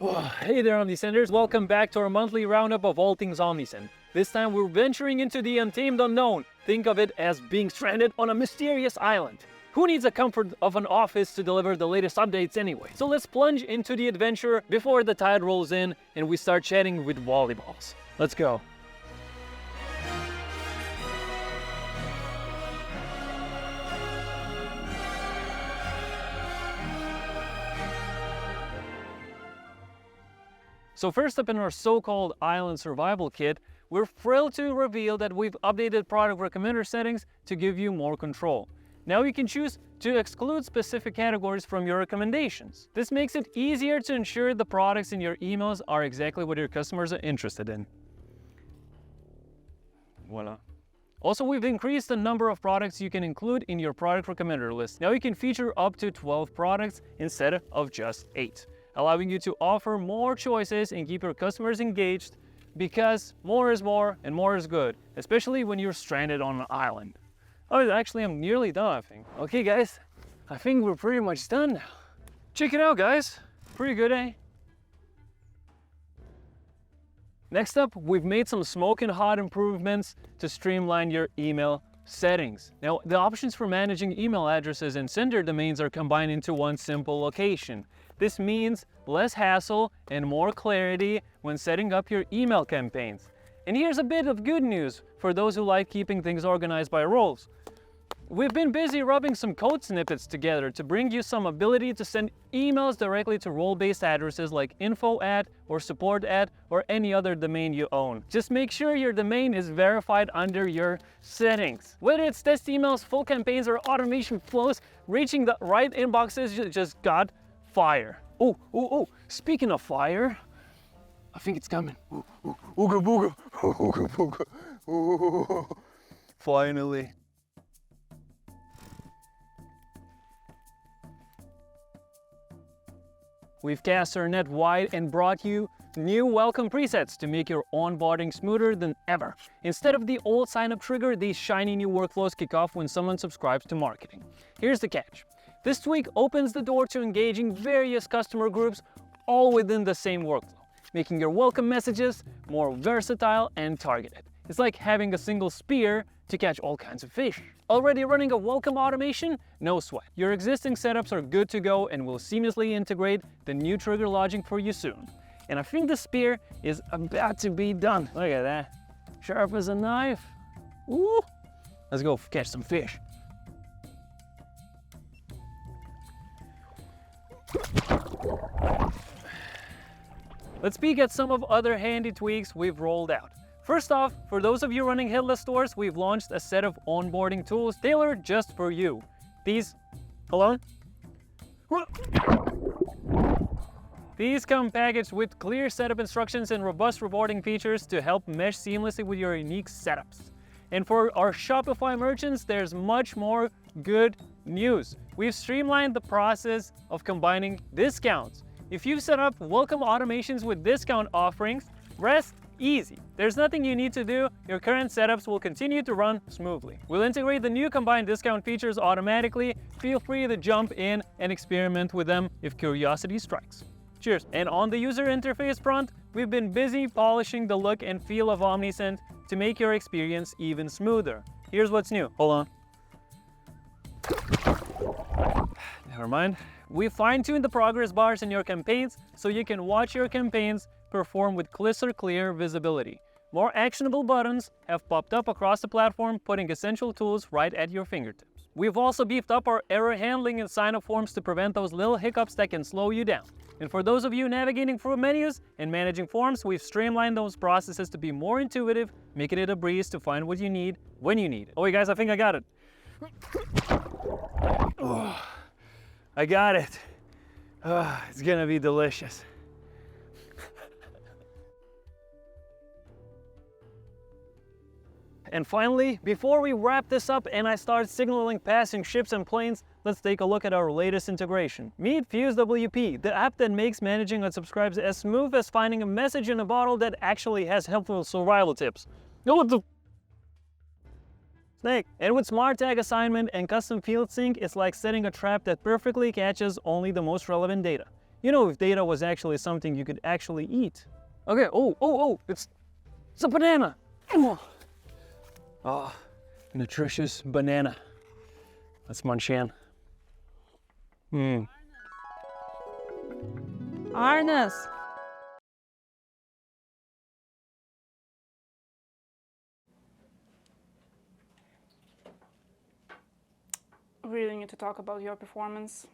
Hey there, Omnisenders. Welcome back to our monthly roundup of all things Omnisend. This time we're venturing into the untamed unknown. Think of it as being stranded on a mysterious island. Who needs the comfort of an office to deliver the latest updates anyway? So let's plunge into the adventure before the tide rolls in and we start chatting with volleyballs. Let's go. So first up in our so-called island survival kit, we're thrilled to reveal that we've updated product recommender settings to give you more control. Now you can choose to exclude specific categories from your recommendations. This makes it easier to ensure the products in your emails are exactly what your customers are interested in. Voila. Also, we've increased the number of products you can include in your product recommender list. Now you can feature up to 12 products instead of just 8. Allowing you to offer more choices and keep your customers engaged, because more is more and more is good, especially when you're stranded on an island. Oh, actually, I'm nearly done, I think. Okay, guys, I think we're pretty much done now. Check it out, guys. Pretty good, eh? Next up, we've made some smoking hot improvements to streamline your email settings. Now, the options for managing email addresses and sender domains are combined into one simple location. This means less hassle and more clarity when setting up your email campaigns. And here's a bit of good news for those who like keeping things organized by roles. We've been busy rubbing some code snippets together to bring you some ability to send emails directly to role-based addresses like info@ or support@ or any other domain you own. Just make sure your domain is verified under your settings. Whether it's test emails, full campaigns, or automation flows, reaching the right inboxes just got fire. Oh, speaking of fire, I think it's coming. Ooga booga, ooga booga, ooh. Finally. We've cast our net wide and brought you new welcome presets to make your onboarding smoother than ever. Instead of the old sign-up trigger, these shiny new workflows kick off when someone subscribes to marketing. Here's the catch. This tweak opens the door to engaging various customer groups all within the same workflow, making your welcome messages more versatile and targeted. It's like having a single spear to catch all kinds of fish. Already running a welcome automation? No sweat. Your existing setups are good to go and will seamlessly integrate the new trigger logic for you soon. And I think the spear is about to be done. Look at that. Sharp as a knife. Ooh. Let's go catch some fish. Let's peek at some of other handy tweaks we've rolled out. First off, for those of you running headless stores, we've launched a set of onboarding tools tailored just for you. These come packaged with clear setup instructions and robust reporting features to help mesh seamlessly with your unique setups. And for our Shopify merchants, there's much more good news. We've streamlined the process of combining discounts. If you've set up welcome automations with discount offerings, rest easy. There's nothing you need to do. Your current setups will continue to run smoothly. We'll integrate the new combined discount features automatically. Feel free to jump in and experiment with them if curiosity strikes. Cheers. And on the user interface front, we've been busy polishing the look and feel of Omnisend to make your experience even smoother. Here's what's new. Hold on. Never mind. We fine-tuned the progress bars in your campaigns so you can watch your campaigns perform with crystal clear visibility. More actionable buttons have popped up across the platform, putting essential tools right at your fingertips. We've also beefed up our error handling and sign-up forms to prevent those little hiccups that can slow you down. And for those of you navigating through menus and managing forms, we've streamlined those processes to be more intuitive, making it a breeze to find what you need when you need it. Oh, wait, guys, I think I got it. Oh, I got it. Oh, it's gonna be delicious. And finally, before we wrap this up and I start signaling passing ships and planes, let's take a look at our latest integration. Meet FuseWP, the app that makes managing unsubscribes as smooth as finding a message in a bottle that actually has helpful survival tips. Oh, what the snake! And with smart tag assignment and custom field sync, it's like setting a trap that perfectly catches only the most relevant data. You know, if data was actually something you could actually eat. Okay, oh, it's a banana. Oh, nutritious banana. Let's munch in. Arnes. Really need to talk about your performance.